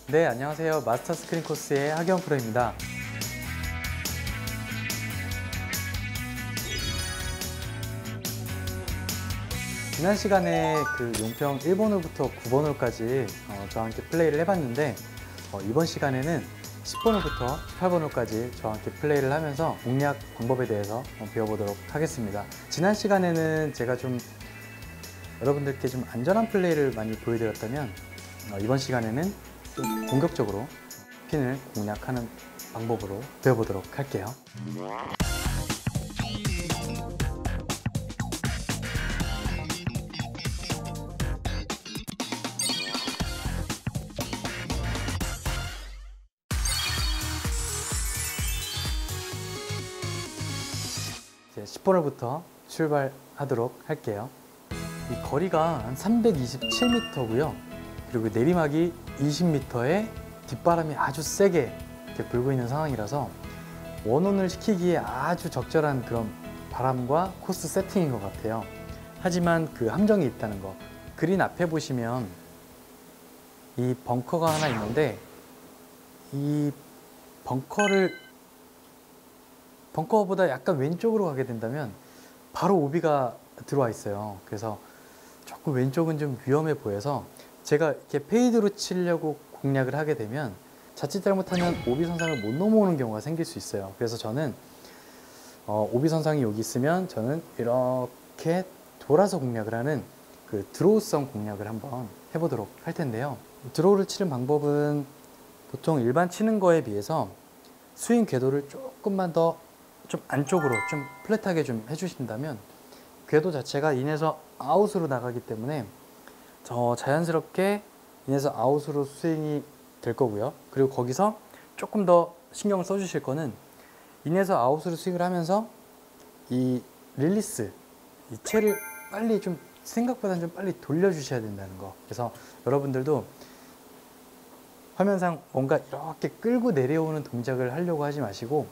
네, 안녕하세요. 마스터 스크린 코스의 하경 프로입니다. 지난 시간에 그 용평 1번홀부터 9번홀까지 저와 함께 플레이를 해봤는데 이번 시간에는 10번홀부터 18번홀까지 저와 함께 플레이를 하면서 공략 방법에 대해서 배워보도록 하겠습니다. 지난 시간에는 제가 좀 여러분들께 좀 안전한 플레이를 많이 보여드렸다면 이번 시간에는 좀 공격적으로 핀을 공략하는 방법으로 배워보도록 할게요. 이제 10번홀부터 출발하도록 할게요. 이 거리가 한 327m고요. 그리고 내리막이 20m에 뒷바람이 아주 세게 이렇게 불고 있는 상황이라서 원온을 시키기에 아주 적절한 그런 바람과 코스 세팅인 것 같아요. 하지만 그 함정이 있다는 거. 그린 앞에 보시면 이 벙커가 하나 있는데 이 벙커보다 약간 왼쪽으로 가게 된다면 바로 오비가 들어와 있어요. 그래서 조금 왼쪽은 좀 위험해 보여서 제가 이렇게 페이드로 치려고 공략을 하게 되면 자칫 잘못하면 오비 선상을 못 넘어오는 경우가 생길 수 있어요. 그래서 저는 오비 선상이 여기 있으면 저는 이렇게 돌아서 공략을 하는 그 드로우성 공략을 한번 해보도록 할 텐데요. 드로우를 치는 방법은 보통 일반 치는 거에 비해서 스윙 궤도를 조금만 더 좀 안쪽으로 좀 플랫하게 좀 해주신다면 궤도 자체가 인에서 아웃으로 나가기 때문에 자연스럽게 인에서 아웃으로 스윙이 될 거고요. 그리고 거기서 조금 더 신경을 써주실 거는 인에서 아웃으로 스윙을 하면서 이 릴리스, 이 채를 빨리 좀 생각보다는 좀 빨리 돌려주셔야 된다는 거. 그래서 여러분들도 화면상 뭔가 이렇게 끌고 내려오는 동작을 하려고 하지 마시고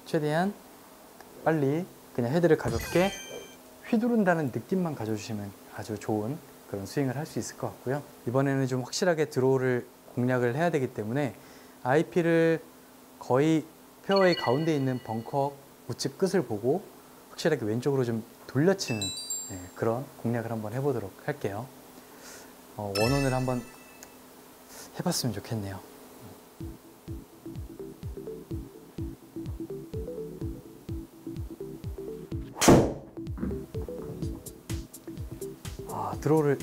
최대한 빨리 그냥 헤드를 가볍게 휘두른다는 느낌만 가져주시면 아주 좋은 그런 스윙을 할 수 있을 것 같고요. 이번에는 좀 확실하게 드로우를 공략을 해야 되기 때문에 IP를 거의 페어웨이 가운데 있는 벙커 우측 끝을 보고 확실하게 왼쪽으로 좀 돌려치는 그런 공략을 한번 해보도록 할게요. 원온을 한번 해봤으면 좋겠네요. 드로우를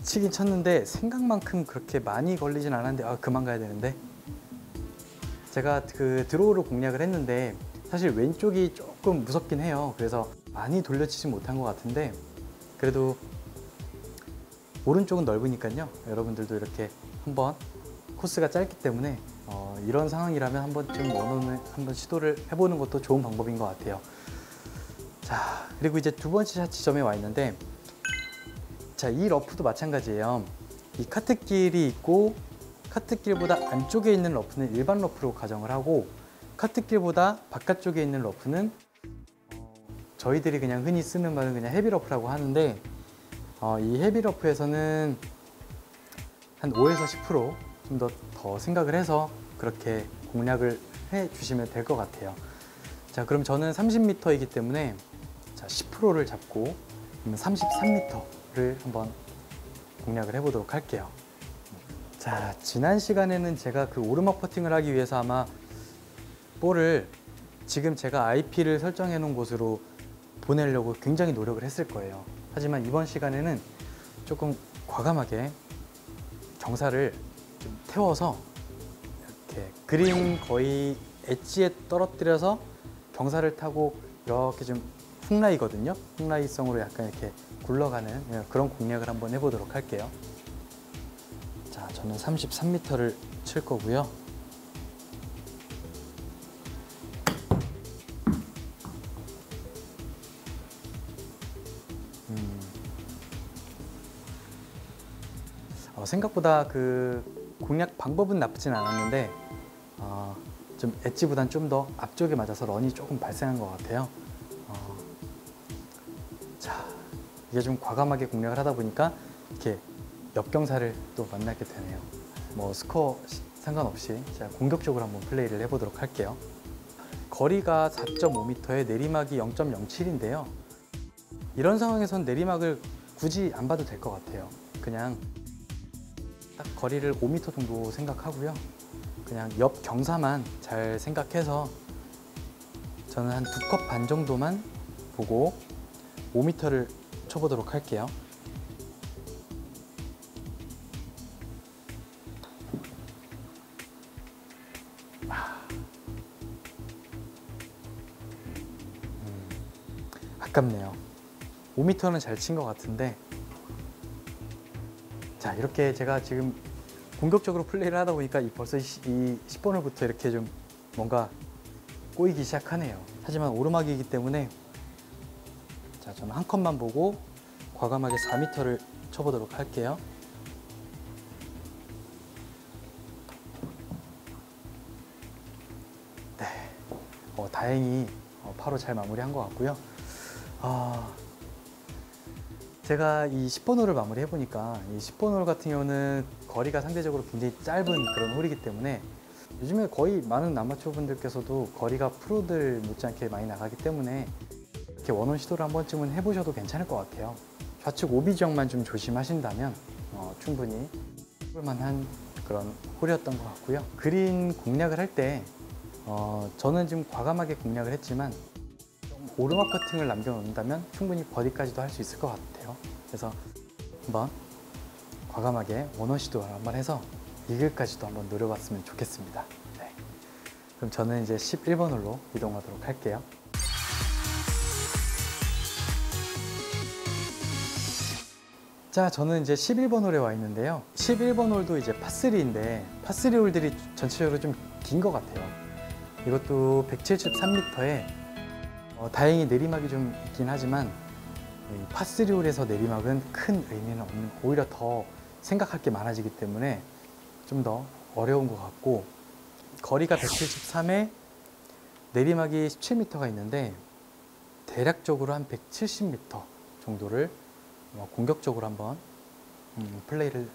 치긴 쳤는데 생각만큼 그렇게 많이 걸리진 않았는데 그만 가야 되는데 제가 그 드로우를 공략을 했는데 사실 왼쪽이 조금 무섭긴 해요. 그래서 많이 돌려치지 못한 것 같은데 그래도 오른쪽은 넓으니까요. 여러분들도 이렇게 한번 코스가 짧기 때문에 이런 상황이라면 한 번쯤 원온을 한번 시도를 해보는 것도 좋은 방법인 것 같아요. 자, 그리고 이제 두 번째 샷 지점에 와 있는데 자, 이 러프도 마찬가지예요. 이 카트길이 있고 카트길보다 안쪽에 있는 러프는 일반 러프로 가정을 하고 카트길보다 바깥쪽에 있는 러프는 저희들이 그냥 흔히 쓰는 말은 그냥 헤비 러프라고 하는데 이 헤비 러프에서는 한 5에서 10% 좀 더 생각을 해서 그렇게 공략을 해 주시면 될 것 같아요. 자, 그럼 저는 30m이기 때문에 자, 10%를 잡고 33m를 한번 공략을 해보도록 할게요. 자, 지난 시간에는 제가 그 오르막 퍼팅을 하기 위해서 아마 볼을 지금 제가 IP를 설정해 놓은 곳으로 보내려고 굉장히 노력을 했을 거예요. 하지만 이번 시간에는 조금 과감하게 경사를 좀 태워서 이렇게 그린 거의 엣지에 떨어뜨려서 경사를 타고 이렇게 좀 훅라이거든요. 훅라이성으로 약간 이렇게 굴러가는 그런 공략을 한번 해보도록 할게요. 자, 저는 33m를 칠 거고요. 생각보다 그 공략 방법은 나쁘진 않았는데 좀 엣지보단 좀 더 앞쪽에 맞아서 런이 조금 발생한 것 같아요. 자, 이게 좀 과감하게 공략을 하다 보니까 이렇게 역경사를 또 만나게 되네요. 뭐 스코어 상관없이 제가 공격적으로 한번 플레이를 해보도록 할게요. 거리가 4.5m에 내리막이 0.07인데요. 이런 상황에선 내리막을 굳이 안 봐도 될 것 같아요. 그냥 딱 거리를 5m 정도 생각하고요. 그냥 옆 경사만 잘 생각해서 저는 한 2컵 반 정도만 보고 5m를 쳐보도록 할게요. 아깝네요. 5m는 잘 친 것 같은데, 자, 이렇게 제가 지금 공격적으로 플레이를 하다 보니까 벌써 이 10번홀부터 이렇게 좀 뭔가 꼬이기 시작하네요. 하지만 오르막이기 때문에 자, 저는 한 컷만 보고 과감하게 4m를 쳐보도록 할게요. 네, 다행히 파로 잘 마무리한 것 같고요. 제가 이 10번 홀을 마무리 해보니까 이 10번 홀 같은 경우는 거리가 상대적으로 굉장히 짧은 그런 홀이기 때문에 요즘에 거의 많은 아마추어 분들께서도 거리가 프로들 못지않게 많이 나가기 때문에 이렇게 원원 시도를 한 번쯤은 해보셔도 괜찮을 것 같아요. 좌측 오비 지역만 좀 조심하신다면 충분히 해볼만한 그런 홀이었던 것 같고요. 그린 공략을 할 때 저는 지금 과감하게 공략을 했지만 오르막 퍼팅을 남겨놓는다면 충분히 버디까지도 할 수 있을 것 같아요. 그래서 한번 과감하게 원원 시도를 한번 해서 이글까지도 한번 노려봤으면 좋겠습니다. 네. 그럼 저는 이제 11번 홀로 이동하도록 할게요. 자, 저는 이제 11번 홀에 와 있는데요. 11번 홀도 이제 파3인데 파3 홀들이 전체적으로 좀 긴 것 같아요. 이것도 173m에 다행히 내리막이 좀 있긴 하지만 파3 홀에서 내리막은 큰 의미는 없는, 오히려 더 생각할 게 많아지기 때문에 좀 더 어려운 것 같고, 거리가 173에 내리막이 17m가 있는데 대략적으로 한 170m 정도를 공격적으로 한번 플레이를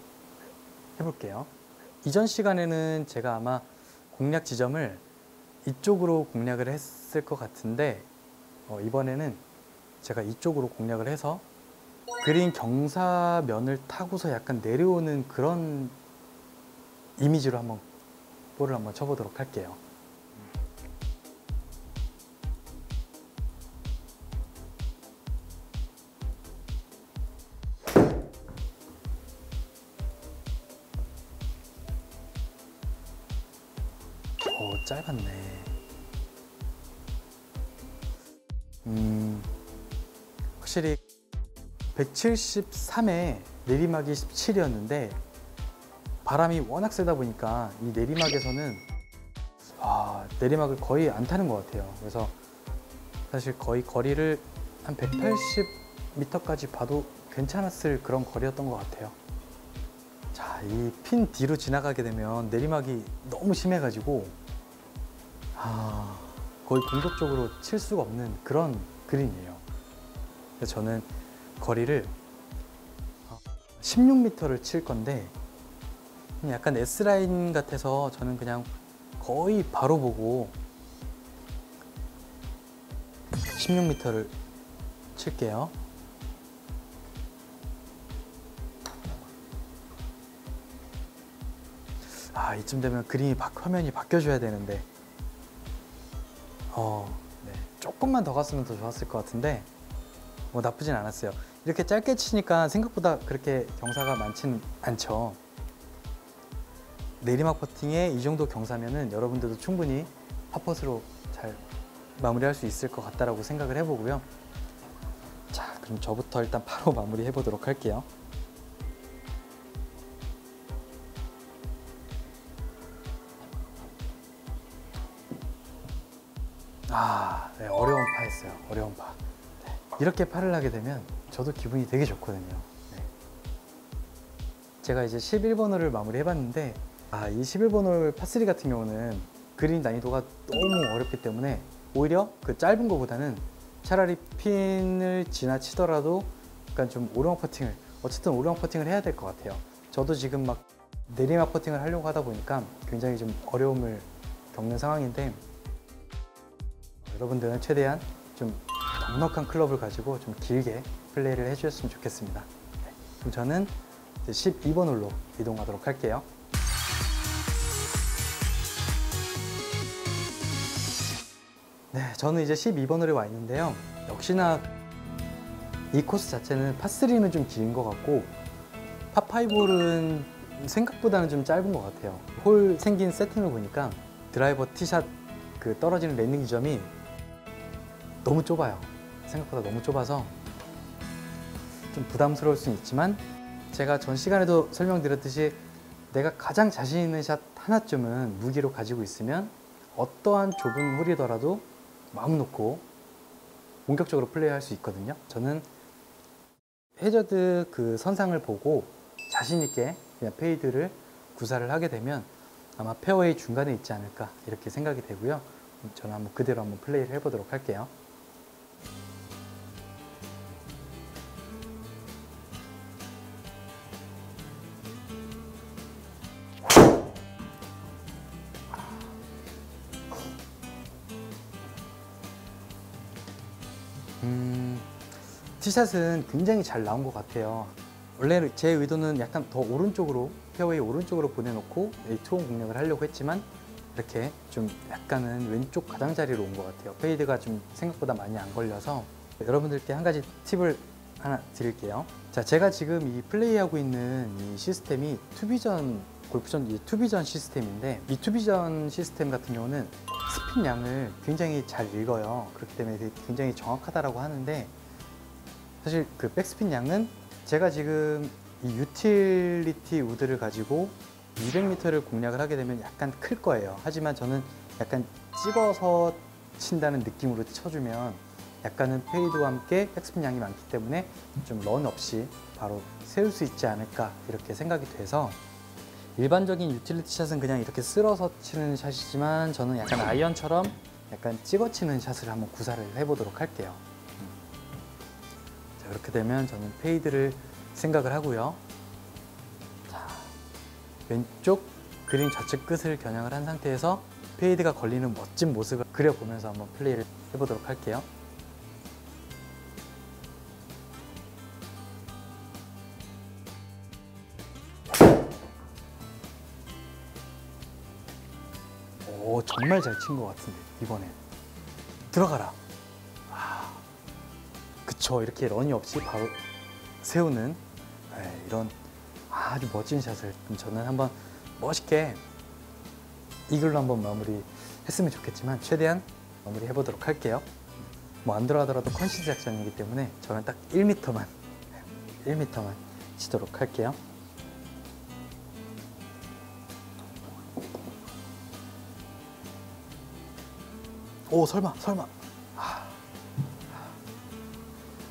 해볼게요. 이전 시간에는 제가 아마 공략 지점을 이쪽으로 공략을 했을 것 같은데 이번에는 제가 이쪽으로 공략을 해서 그린 경사면을 타고서 약간 내려오는 그런 이미지로 한번 볼을 한번 쳐보도록 할게요. 짧았네. 확실히 173에 내리막이 17이었는데 바람이 워낙 세다 보니까 이 내리막에서는 내리막을 거의 안 타는 것 같아요. 그래서 사실 거의 거리를 한 180m까지 봐도 괜찮았을 그런 거리였던 것 같아요. 자, 이 핀 뒤로 지나가게 되면 내리막이 너무 심해가지고 거의 공격적으로 칠 수가 없는 그런 그린이에요. 그래서 저는 거리를 16m를 칠 건데 약간 S라인 같아서 저는 그냥 거의 바로 보고 16m를 칠게요. 이쯤 되면 그림이 화면이 바뀌어줘야 되는데 네. 조금만 더 갔으면 더 좋았을 것 같은데 나쁘진 않았어요. 이렇게 짧게 치니까 생각보다 그렇게 경사가 많진 않죠. 내리막 퍼팅에 이 정도 경사면은 여러분들도 충분히 팝펫으로 잘 마무리할 수 있을 것 같다라고 생각을 해보고요. 자, 그럼 저부터 일단 바로 마무리 해보도록 할게요. 네, 어려운 파였어요. 어려운 파. 네, 이렇게 파를 하게 되면 저도 기분이 되게 좋거든요. 네. 제가 이제 11번 홀을 마무리 해봤는데 이 11번 홀 파3 같은 경우는 그린 난이도가 너무 어렵기 때문에 오히려 그 짧은 거보다는 차라리 핀을 지나치더라도 약간 좀 오르막 퍼팅을, 어쨌든 오르막 퍼팅을 해야 될 것 같아요. 저도 지금 막 내리막 퍼팅을 하려고 하다 보니까 굉장히 좀 어려움을 겪는 상황인데, 여러분들은 최대한 좀 넉넉한 클럽을 가지고 좀 길게 플레이를 해주셨으면 좋겠습니다. 네, 그럼 저는 이제 12번 홀로 이동하도록 할게요. 네, 저는 이제 12번 홀에 와 있는데요. 역시나 이 코스 자체는 파3는 좀 긴 것 같고 파5 홀은 생각보다는 좀 짧은 것 같아요. 홀 생긴 세팅을 보니까 드라이버 티샷 그 떨어지는 랜딩 지점이 너무 좁아요. 생각보다 너무 좁아서 좀 부담스러울 수는 있지만, 제가 전 시간에도 설명드렸듯이 내가 가장 자신 있는 샷 하나쯤은 무기로 가지고 있으면 어떠한 좁은 홀이더라도 마음 놓고 본격적으로 플레이할 수 있거든요. 저는 해저드 그 선상을 보고 자신 있게 그냥 페이드를 구사를 하게 되면 아마 페어웨이 중간에 있지 않을까 이렇게 생각이 되고요. 저는 한번 그대로 한번 플레이를 해보도록 할게요. 티샷은 굉장히 잘 나온 것 같아요. 원래 제 의도는 약간 더 오른쪽으로, 페어웨이 오른쪽으로 보내놓고 투혼 공략을 하려고 했지만 이렇게 좀 약간은 왼쪽 가장자리로 온 것 같아요. 페이드가 좀 생각보다 많이 안 걸려서. 여러분들께 한 가지 팁을 하나 드릴게요. 자, 제가 지금 이 플레이하고 있는 이 시스템이 투비전, 골프전 이 투비전 시스템인데, 이 투비전 시스템 같은 경우는 스핀 양을 굉장히 잘 읽어요. 그렇기 때문에 굉장히 정확하다라고 하는데, 사실 그 백스핀 양은 제가 지금 이 유틸리티 우드를 가지고 200m를 공략을 하게 되면 약간 클 거예요. 하지만 저는 약간 찍어서 친다는 느낌으로 쳐주면 약간은 페이드와 함께 백스핀 양이 많기 때문에 좀 런 없이 바로 세울 수 있지 않을까 이렇게 생각이 돼서, 일반적인 유틸리티 샷은 그냥 이렇게 쓸어서 치는 샷이지만 저는 약간 아이언처럼 약간 찍어 치는 샷을 한번 구사를 해보도록 할게요. 자, 그렇게 되면 저는 페이드를 생각을 하고요. 자, 왼쪽 그린 좌측 끝을 겨냥을 한 상태에서 페이드가 걸리는 멋진 모습을 그려보면서 한번 플레이를 해보도록 할게요. 오, 정말 잘 친 것 같은데 이번엔 들어가라. 아, 그쵸, 이렇게 런이 없이 바로 세우는 이런 아주 멋진 샷을 저는 한번 멋있게 이글로 한번 마무리 했으면 좋겠지만 최대한 마무리 해보도록 할게요. 뭐 안 들어가더라도 컨시드 작전이기 때문에 저는 딱 1m만 치도록 할게요. 오, 설마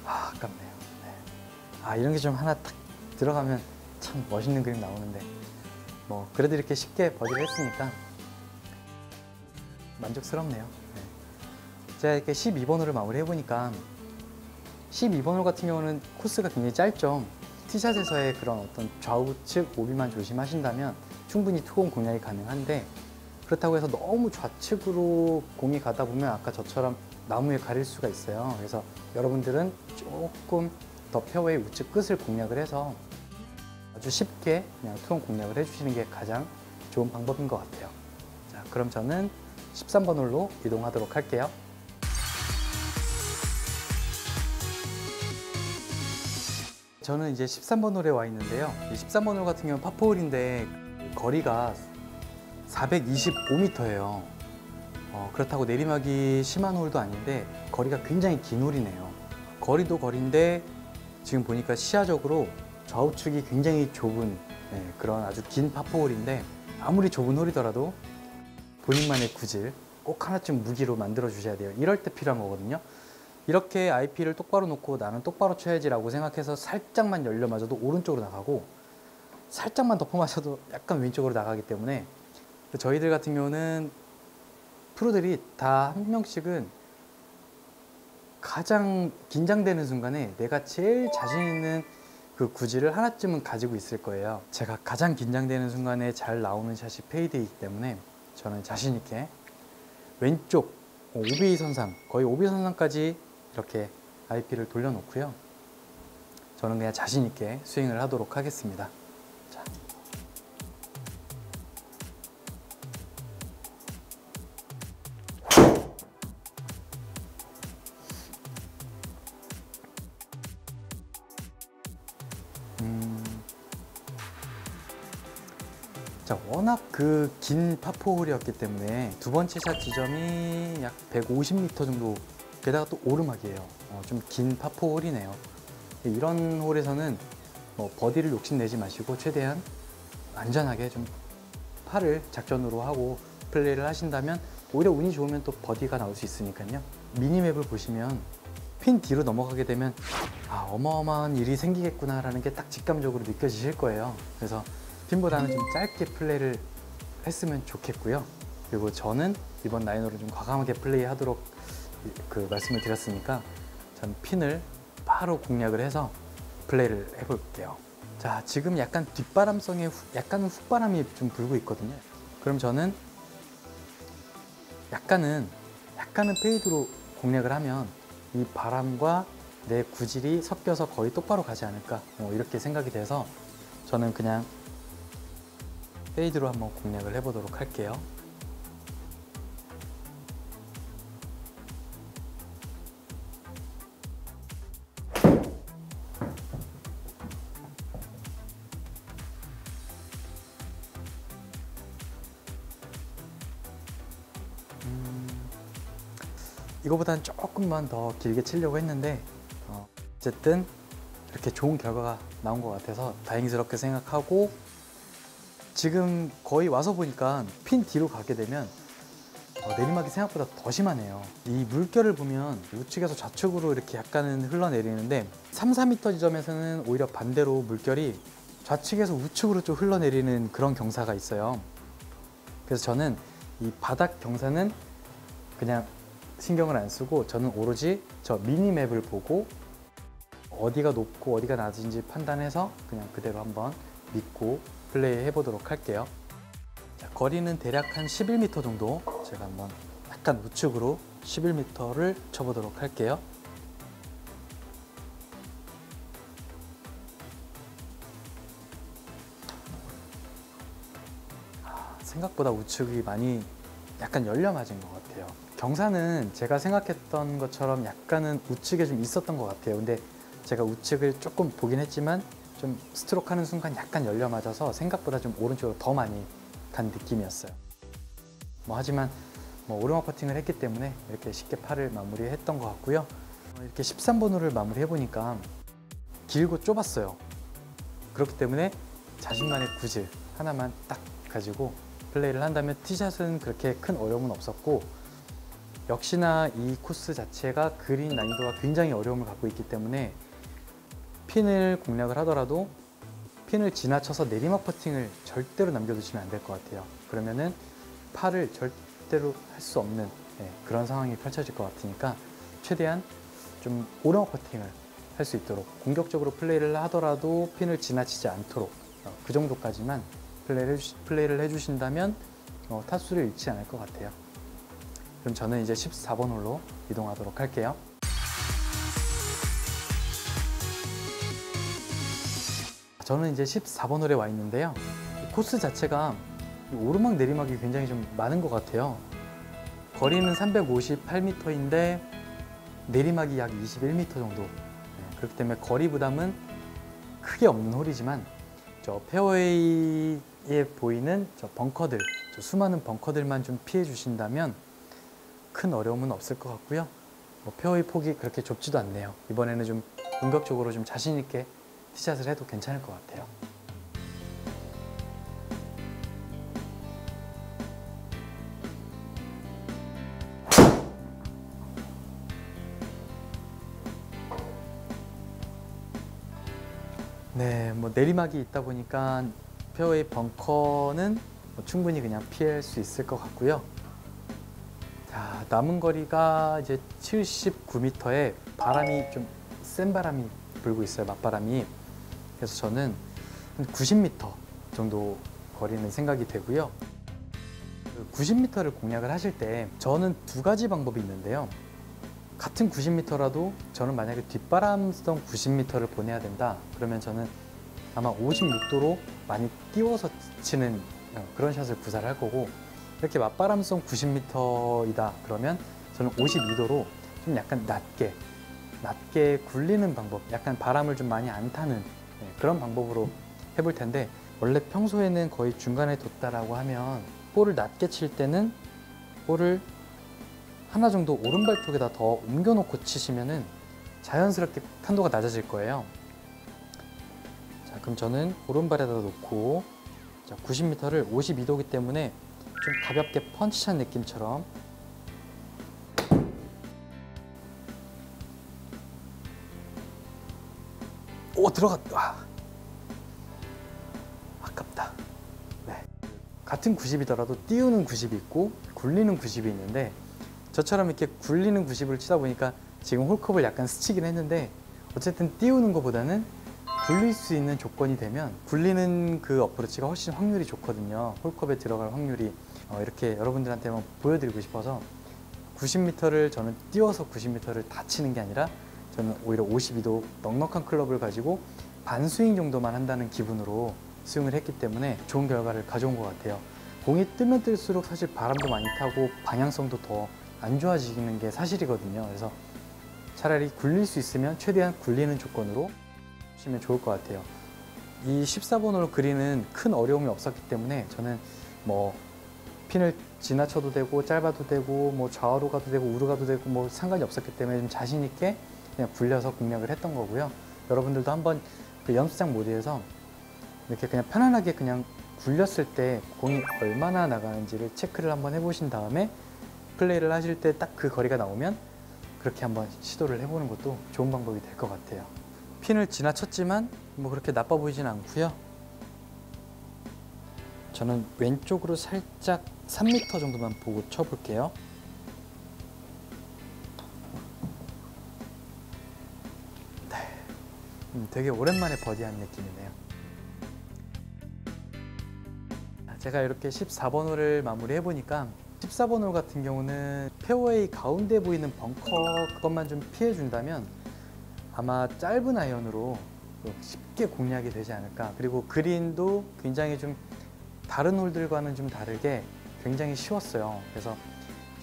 아깝네요. 네. 이런 게 좀 하나 딱 들어가면 참 멋있는 그림 나오는데, 뭐 그래도 이렇게 쉽게 버디를 했으니까 만족스럽네요. 네. 제가 이렇게 12번 홀을 마무리 해보니까 12번 홀 같은 경우는 코스가 굉장히 짧죠. 티샷에서의 그런 어떤 좌우측 오비만 조심하신다면 충분히 투혼 공략이 가능한데, 그렇다고 해서 너무 좌측으로 공이 가다 보면 아까 저처럼 나무에 가릴 수가 있어요. 그래서 여러분들은 조금 더 페어웨이 우측 끝을 공략을 해서 아주 쉽게 그냥 투혼 공략을 해주시는 게 가장 좋은 방법인 것 같아요. 자, 그럼 저는 13번 홀로 이동하도록 할게요. 저는 이제 13번 홀에 와 있는데요. 이 13번 홀 같은 경우는 파4홀인데 거리가 425m예요. 그렇다고 내리막이 심한 홀도 아닌데 거리가 굉장히 긴 홀이네요. 거리도 거리인데 지금 보니까 시야적으로 좌우측이 굉장히 좁은 그런 아주 긴 파4홀인데, 아무리 좁은 홀이더라도 본인만의 구질 꼭 하나쯤 무기로 만들어 주셔야 돼요. 이럴 때 필요한 거거든요. 이렇게 IP를 똑바로 놓고 나는 똑바로 쳐야지 라고 생각해서 살짝만 열려 맞아도 오른쪽으로 나가고, 살짝만 덮어 맞아도 약간 왼쪽으로 나가기 때문에 저희들 같은 경우는 프로들이 다 한 명씩은 가장 긴장되는 순간에 내가 제일 자신 있는 그 구질을 하나쯤은 가지고 있을 거예요. 제가 가장 긴장되는 순간에 잘 나오는 샷이 페이드이기 때문에 저는 자신 있게 왼쪽 오비 선상, 거의 오비 선상까지 이렇게 IP를 돌려놓고요. 저는 그냥 자신 있게 스윙을 하도록 하겠습니다. 자. 자, 워낙 그 긴 파4홀이었기 때문에 두 번째 샷 지점이 약 150m 정도, 게다가 또 오르막이에요. 좀 긴 파4홀이네요. 이런 홀에서는 뭐 버디를 욕심내지 마시고 최대한 안전하게 좀 파를 작전으로 하고 플레이를 하신다면 오히려 운이 좋으면 또 버디가 나올 수 있으니까요. 미니맵을 보시면 핀 뒤로 넘어가게 되면 어마어마한 일이 생기겠구나 라는 게 딱 직감적으로 느껴지실 거예요. 그래서 핀보다는 좀 짧게 플레이를 했으면 좋겠고요. 그리고 저는 이번 라인으로 좀 과감하게 플레이하도록 말씀을 드렸으니까 전 핀을 바로 공략을 해서 플레이를 해볼게요. 자, 지금 약간 뒷바람성의 약간은 훅바람이 좀 불고 있거든요. 그럼 저는 약간은 페이드로 공략을 하면 이 바람과 내 구질이 섞여서 거의 똑바로 가지 않을까, 이렇게 생각이 돼서 저는 그냥 페이드로 한번 공략을 해보도록 할게요. 이거보다는 조금만 더 길게 치려고 했는데 어쨌든 이렇게 좋은 결과가 나온 것 같아서 다행스럽게 생각하고, 지금 거의 와서 보니까 핀 뒤로 가게 되면 내리막이 생각보다 더 심하네요. 이 물결을 보면 우측에서 좌측으로 이렇게 약간은 흘러내리는데 3, 4m 지점에서는 오히려 반대로 물결이 좌측에서 우측으로 좀 흘러내리는 그런 경사가 있어요. 그래서 저는 이 바닥 경사는 그냥 신경을 안 쓰고 저는 오로지 저 미니맵을 보고 어디가 높고 어디가 낮은지 판단해서 그냥 그대로 한번 믿고 플레이 해보도록 할게요. 자, 거리는 대략 한 11m 정도, 제가 한번 약간 우측으로 11m를 쳐보도록 할게요. 생각보다 우측이 많이 약간 열려 맞은 것 같아요. 경사는 제가 생각했던 것처럼 약간은 우측에 좀 있었던 것 같아요. 근데 제가 우측을 조금 보긴 했지만 좀 스트로크 하는 순간 약간 열려 맞아서 생각보다 좀 오른쪽으로 더 많이 간 느낌이었어요. 하지만 오르막 퍼팅을 했기 때문에 이렇게 쉽게 파를 마무리했던 것 같고요. 이렇게 13번 홀을 마무리해 보니까 길고 좁았어요. 그렇기 때문에 자신만의 구질 하나만 딱 가지고 플레이를 한다면 티샷은 그렇게 큰 어려움은 없었고, 역시나 이 코스 자체가 그린 난이도가 굉장히 어려움을 갖고 있기 때문에 핀을 공략을 하더라도 핀을 지나쳐서 내리막 퍼팅을 절대로 남겨두시면 안 될 것 같아요. 그러면은 파를 절대로 할 수 없는 그런 상황이 펼쳐질 것 같으니까 최대한 좀 오르막 퍼팅을 할 수 있도록 공격적으로 플레이를 하더라도 핀을 지나치지 않도록 그 정도까지만 플레이를 해주신다면 타수를 잃지 않을 것 같아요. 그럼 저는 이제 14번 홀로 이동하도록 할게요. 저는 이제 14번 홀에 와 있는데요. 코스 자체가 오르막 내리막이 굉장히 좀 많은 것 같아요. 거리는 358m인데 내리막이 약 21m 정도. 그렇기 때문에 거리 부담은 크게 없는 홀이지만 저 페어웨이에 보이는 저 벙커들, 저 수많은 벙커들만 좀 피해 주신다면 큰 어려움은 없을 것 같고요. 페어웨이 폭이 그렇게 좁지도 않네요. 이번에는 좀 공격적으로 좀 자신 있게 티샷을 해도 괜찮을 것 같아요. 네, 내리막이 있다 보니까 페어웨이 벙커는 충분히 그냥 피할 수 있을 것 같고요. 자, 남은 거리가 이제 79m에 바람이 좀 센 바람이 불고 있어요. 맞바람이. 그래서 저는 한 90m 정도 거리는 생각이 되고요. 90m를 공략을 하실 때 저는 두 가지 방법이 있는데요. 같은 90m라도 저는 만약에 뒷바람성 90m를 보내야 된다 그러면 저는 아마 56도로 많이 띄워서 치는 그런 샷을 구사를 할 거고, 이렇게 맞바람성 90m이다 그러면 저는 52도로 좀 약간 낮게 굴리는 방법, 약간 바람을 좀 많이 안 타는 그런 방법으로 해볼 텐데, 원래 평소에는 거의 중간에 뒀다라고 하면 볼을 낮게 칠 때는 볼을 하나 정도 오른발 쪽에다 더 옮겨 놓고 치시면은 자연스럽게 탄도가 낮아질 거예요. 자, 그럼 저는 오른발에다 놓고 90m를 52도이기 때문에 좀 가볍게 펀치샷 느낌처럼 들어갔다. 아깝다. 네. 같은 90이더라도 띄우는 90이 있고 굴리는 90이 있는데, 저처럼 이렇게 굴리는 90을 치다 보니까 지금 홀컵을 약간 스치긴 했는데, 어쨌든 띄우는 것보다는 굴릴 수 있는 조건이 되면 굴리는 그 어프로치가 훨씬 확률이 좋거든요. 홀컵에 들어갈 확률이. 이렇게 여러분들한테 한번 보여드리고 싶어서 90m를 저는 띄워서 90m를 다 치는 게 아니라 저는 오히려 52도 넉넉한 클럽을 가지고 반스윙 정도만 한다는 기분으로 스윙을 했기 때문에 좋은 결과를 가져온 것 같아요. 공이 뜨면 뜰수록 사실 바람도 많이 타고 방향성도 더 안 좋아지는 게 사실이거든요. 그래서 차라리 굴릴 수 있으면 최대한 굴리는 조건으로 치면 좋을 것 같아요. 이 14번 홀 그린은 큰 어려움이 없었기 때문에 저는 뭐 핀을 지나쳐도 되고 짧아도 되고 뭐 좌우로 가도 되고 우로 가도 되고 뭐 상관이 없었기 때문에 좀 자신 있게 그냥 굴려서 공략을 했던 거고요. 여러분들도 한번 그 연습장 모드에서 이렇게 그냥 편안하게 그냥 굴렸을 때 공이 얼마나 나가는지를 체크를 한번 해보신 다음에 플레이를 하실 때 딱 그 거리가 나오면 그렇게 한번 시도를 해보는 것도 좋은 방법이 될 것 같아요. 핀을 지나쳤지만 뭐 그렇게 나빠 보이진 않고요. 저는 왼쪽으로 살짝 3m 정도만 보고 쳐볼게요. 네, 되게 오랜만에 버디한 느낌이네요. 제가 이렇게 14번 홀을 마무리해 보니까 14번 홀 같은 경우는 페어웨이 가운데 보이는 벙커 그것만 좀 피해 준다면 아마 짧은 아이언으로 쉽게 공략이 되지 않을까. 그리고 그린도 굉장히 좀 다른 홀들과는 좀 다르게 굉장히 쉬웠어요. 그래서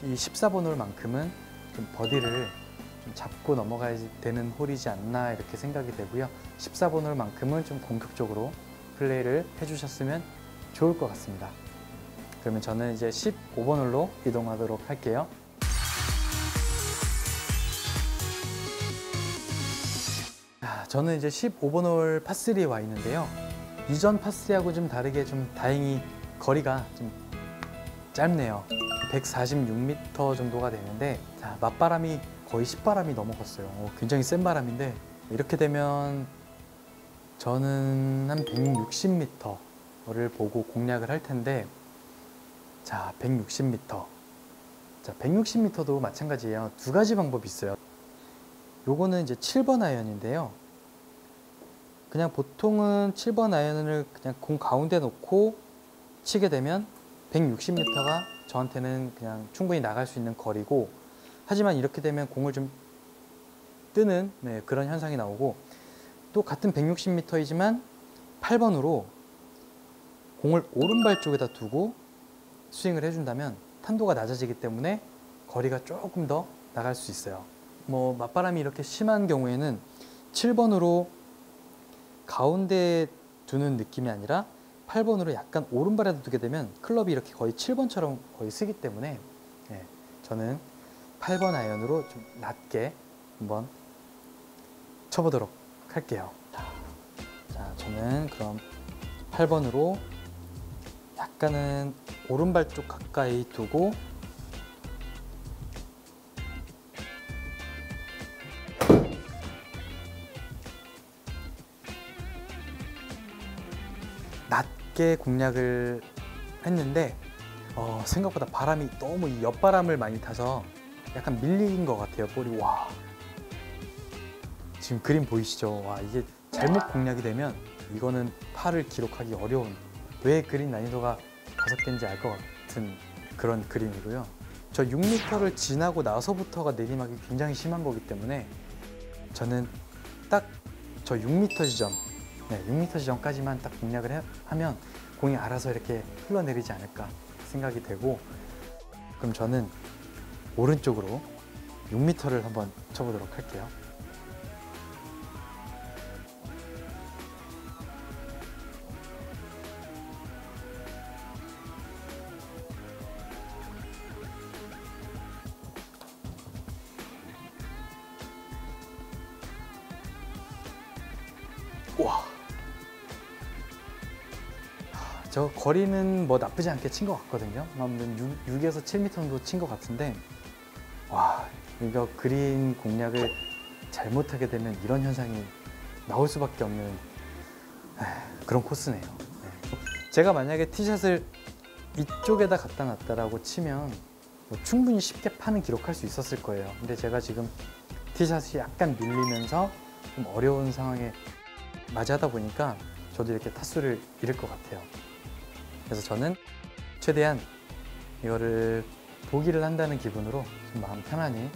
이 14번 홀만큼은 좀 버디를 좀 잡고 넘어가야 되는 홀이지 않나 이렇게 생각이 되고요. 14번 홀만큼은 좀 공격적으로 플레이를 해주셨으면 좋을 것 같습니다. 그러면 저는 이제 15번 홀로 이동하도록 할게요. 저는 이제 15번 홀 파3에 와 있는데요. 이전 파3하고 좀 다르게 좀 다행히 거리가 좀 짧네요. 146m 정도가 되는데, 자, 맞바람이 거의 10바람이 넘어갔어요. 굉장히 센 바람인데, 이렇게 되면 저는 한 160m를 보고 공략을 할 텐데, 자, 160m. 자, 160m도 마찬가지예요. 두 가지 방법이 있어요. 요거는 이제 7번 아이언인데요. 그냥 보통은 7번 아이언을 그냥 공 가운데 놓고 치게 되면 160m가 저한테는 그냥 충분히 나갈 수 있는 거리고, 하지만 이렇게 되면 공을 좀 뜨는 그런 현상이 나오고, 또 같은 160m이지만 8번으로 공을 오른발 쪽에다 두고 스윙을 해준다면 탄도가 낮아지기 때문에 거리가 조금 더 나갈 수 있어요. 뭐 맞바람이 이렇게 심한 경우에는 7번으로 가운데 두는 느낌이 아니라 8번으로 약간 오른발에다 두게 되면 클럽이 이렇게 거의 7번처럼 거의 쓰기 때문에 저는 8번 아이언으로 좀 낮게 한번 쳐보도록 할게요. 자, 저는 그럼 8번으로 약간은 오른발 쪽 가까이 두고 낮게 공략을 했는데 생각보다 바람이 너무 이 옆바람을 많이 타서 약간 밀린 것 같아요. 볼이. 와, 지금 그림 보이시죠? 와, 이게 잘못 공략이 되면 이거는 파를 기록하기 어려운, 왜 그린 난이도가 5개인지 알 것 같은 그런 그림이고요. 저 6m를 지나고 나서부터가 내리막이 굉장히 심한 거기 때문에 저는 딱 저 6m 지점, 6m 지점까지만 딱 공략을 하면 공이 알아서 이렇게 흘러내리지 않을까 생각이 되고, 그럼 저는 오른쪽으로 6m를 한번 쳐보도록 할게요. 와, 저 거리는 뭐 나쁘지 않게 친 것 같거든요. 아무튼 6에서 7m 정도 친 것 같은데, 와, 이거 그린 공략을 잘못하게 되면 이런 현상이 나올 수밖에 없는 그런 코스네요. 제가 만약에 티샷을 이쪽에다 갖다 놨다라고 치면 뭐 충분히 쉽게 파는 기록할 수 있었을 거예요. 근데 제가 지금 티샷이 약간 밀리면서 좀 어려운 상황에 맞이하다 보니까 저도 이렇게 타수를 잃을 것 같아요. 그래서 저는 최대한 이거를 보기를 한다는 기분으로 좀 마음 편안히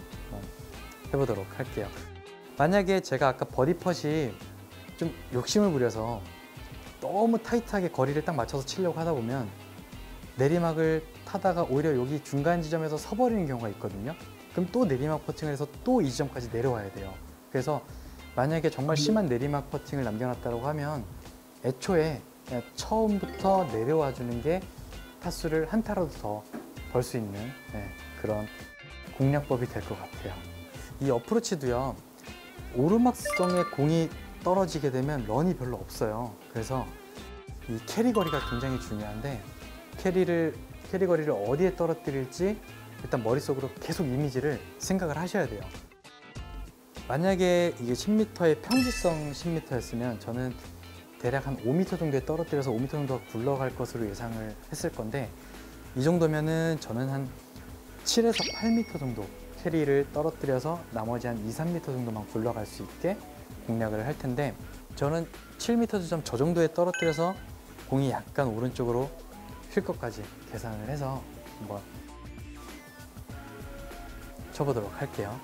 해보도록 할게요. 만약에 제가 아까 버디 펫이 좀 욕심을 부려서 너무 타이트하게 거리를 딱 맞춰서 치려고 하다 보면 내리막을 타다가 오히려 여기 중간 지점에서 서버리는 경우가 있거든요. 그럼 또 내리막 퍼팅을 해서 또 이 지점까지 내려와야 돼요. 그래서 만약에 정말 심한 내리막 퍼팅을 남겨놨다고 하면 애초에 그냥 처음부터 내려와 주는 게 타수를 한 타라도 더 벌 수 있는 그런 공략법이 될 것 같아요. 이 어프로치도요, 오르막성에 공이 떨어지게 되면 런이 별로 없어요. 그래서 이 캐리 거리가 굉장히 중요한데, 캐리 거리를 어디에 떨어뜨릴지 일단 머릿속으로 계속 이미지를 생각을 하셔야 돼요. 만약에 이게 10m의 평지성 10m였으면 저는 대략 한 5m 정도에 떨어뜨려서 5m 정도가 굴러갈 것으로 예상을 했을 건데, 이 정도면은 저는 한 7에서 8m 정도 캐리를 떨어뜨려서 나머지 한 2, 3m 정도만 굴러갈 수 있게 공략을 할 텐데, 저는 7m 지점 저 정도에 떨어뜨려서 공이 약간 오른쪽으로 휠 것까지 계산을 해서 한번 쳐보도록 할게요.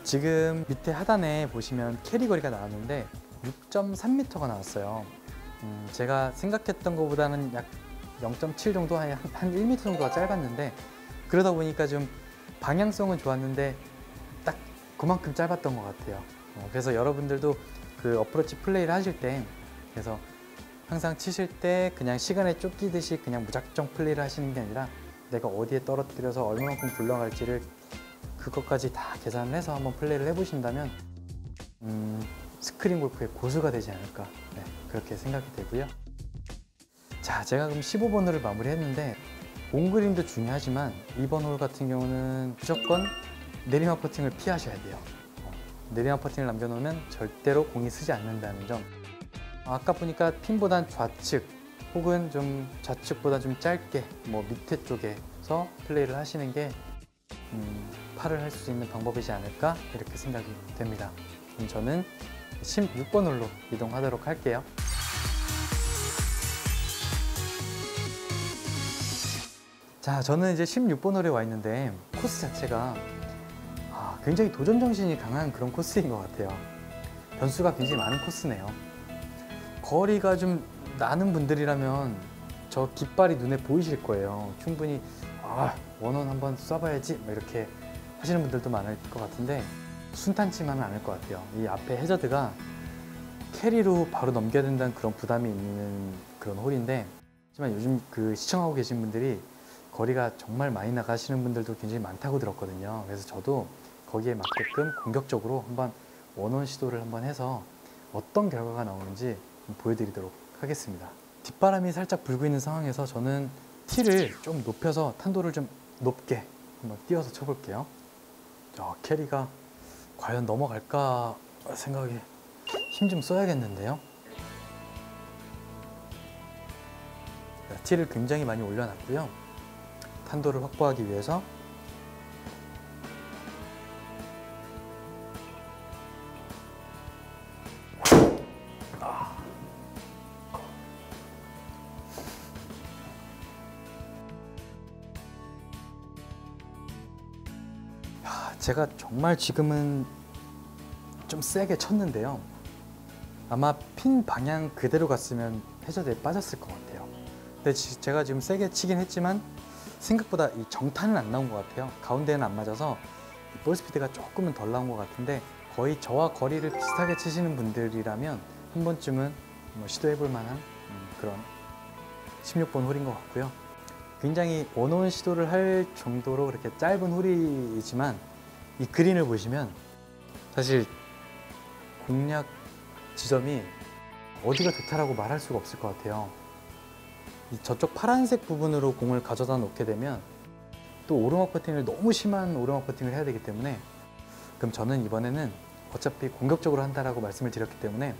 지금 밑에 하단에 보시면 캐리 거리가 나왔는데 6.3m가 나왔어요. 제가 생각했던 것보다는 약 0.7 정도, 한 1m 정도가 짧았는데, 그러다 보니까 좀 방향성은 좋았는데 딱 그만큼 짧았던 것 같아요. 그래서 여러분들도 그 어프로치 플레이를 하실 때, 그래서 항상 치실 때 그냥 시간에 쫓기듯이 그냥 무작정 플레이를 하시는 게 아니라 내가 어디에 떨어뜨려서 얼마만큼 굴러갈지를 그것까지 다 계산을 해서 한번 플레이를 해보신다면 스크린 골프의 고수가 되지 않을까, 그렇게 생각이 되고요. 자, 제가 그럼 15번 홀을 마무리했는데, 온그린도 중요하지만 이번 홀 같은 경우는 무조건 내리막 퍼팅을 피하셔야 돼요. 내리막 퍼팅을 남겨놓으면 절대로 공이 쓰지 않는다는 점. 아까 보니까 핀보단 좌측 혹은 좀 좌측보다 좀 짧게 뭐 밑에 쪽에서 플레이를 하시는 게 파를 할 수 있는 방법이지 않을까, 이렇게 생각이 됩니다. 그럼 저는 16번 홀로 이동하도록 할게요. 자, 저는 이제 16번 홀에 와 있는데, 코스 자체가 굉장히 도전 정신이 강한 그런 코스인 것 같아요. 변수가 굉장히 많은 코스네요. 거리가 좀 나는 분들이라면 저 깃발이 눈에 보이실 거예요. 충분히 원원 한번 쏴봐야지 이렇게 하시는 분들도 많을 것 같은데, 순탄치만은 않을 것 같아요. 이 앞에 해저드가 캐리로 바로 넘겨야 된다는 그런 부담이 있는 그런 홀인데, 하지만 요즘 그 시청하고 계신 분들이 거리가 정말 많이 나가시는 분들도 굉장히 많다고 들었거든요. 그래서 저도 거기에 맞게끔 공격적으로 한번 원원 시도를 한번 해서 어떤 결과가 나오는지 보여드리도록 하겠습니다. 뒷바람이 살짝 불고 있는 상황에서 저는 티를 좀 높여서 탄도를 좀 높게 한번 띄워서 쳐볼게요. 캐리가 과연 넘어갈까 생각에 힘 좀 써야겠는데요. 티를 굉장히 많이 올려놨고요. 탄도를 확보하기 위해서 제가 정말 지금은 좀 세게 쳤는데요. 아마 핀 방향 그대로 갔으면 해저드에 빠졌을 것 같아요. 근데 제가 지금 세게 치긴 했지만 생각보다 이 정타는 안 나온 것 같아요. 가운데는 안 맞아서 볼 스피드가 조금은 덜 나온 것 같은데, 거의 저와 거리를 비슷하게 치시는 분들이라면 한 번쯤은 시도해 볼 만한 그런 16번 홀인 것 같고요. 굉장히 원온 시도를 할 정도로 그렇게 짧은 홀이지만 이 그린을 보시면 사실 공략 지점이 어디가 좋다라고 말할 수가 없을 것 같아요. 저쪽 파란색 부분으로 공을 가져다 놓게 되면 또 오르막 퍼팅을, 너무 심한 오르막 퍼팅을 해야 되기 때문에, 그럼 저는 이번에는 어차피 공격적으로 한다라고 말씀을 드렸기 때문에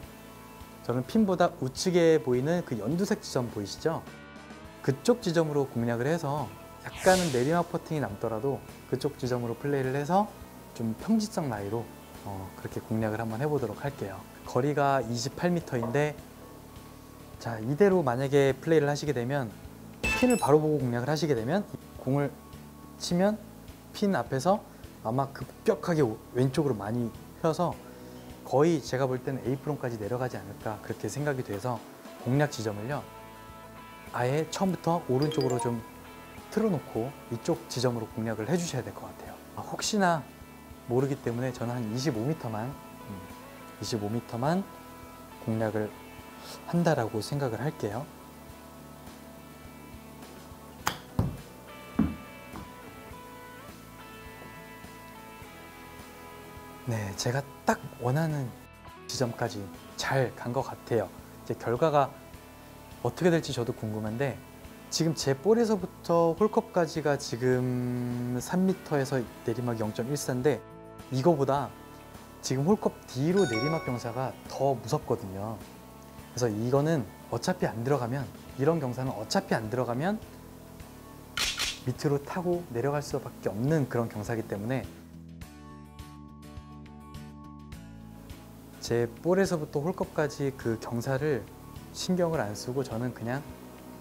저는 핀보다 우측에 보이는 그 연두색 지점 보이시죠? 그쪽 지점으로 공략을 해서 약간은 내리막 퍼팅이 남더라도 그쪽 지점으로 플레이를 해서 좀 평지성 라이로 그렇게 공략을 한번 해보도록 할게요. 거리가 28m인데, 자, 이대로 만약에 플레이를 하시게 되면, 핀을 바로 보고 공략을 하시게 되면 공을 치면 핀 앞에서 아마 급격하게 왼쪽으로 많이 휘어서 거의 제가 볼 때는 A프론까지 내려가지 않을까 그렇게 생각이 돼서, 공략 지점을요 아예 처음부터 오른쪽으로 좀 틀어놓고 이쪽 지점으로 공략을 해주셔야 될 것 같아요. 혹시나 모르기 때문에 저는 한 25m만 공략을 한다라고 생각을 할게요. 네, 제가 딱 원하는 지점까지 잘 간 것 같아요. 이제 결과가 어떻게 될지 저도 궁금한데, 지금 제 볼에서부터 홀컵까지가 지금 3m에서 내리막 0.14인데 이거보다 지금 홀컵 뒤로 내리막 경사가 더 무섭거든요. 그래서 이거는 어차피 안 들어가면, 이런 경사는 어차피 안 들어가면 밑으로 타고 내려갈 수밖에 없는 그런 경사이기 때문에 제 볼에서부터 홀컵까지 그 경사를 신경을 안 쓰고 저는 그냥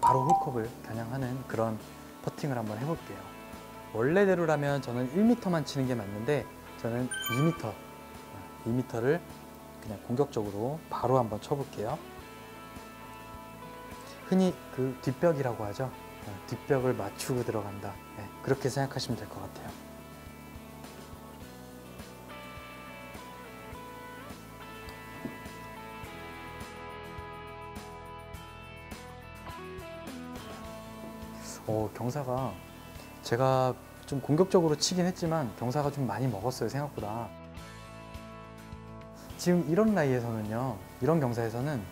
바로 홀컵을 겨냥하는 그런 퍼팅을 한번 해볼게요. 원래대로라면 저는 1m만 치는 게 맞는데 저는 2m를 그냥 공격적으로 바로 한번 쳐볼게요. 흔히 그 뒷벽이라고 하죠. 뒷벽을 맞추고 들어간다. 네, 그렇게 생각하시면 될 것 같아요. 경사가, 제가 좀 공격적으로 치긴 했지만 경사가 좀 많이 먹었어요, 생각보다. 지금 이런 라이에서는요, 이런 경사에서는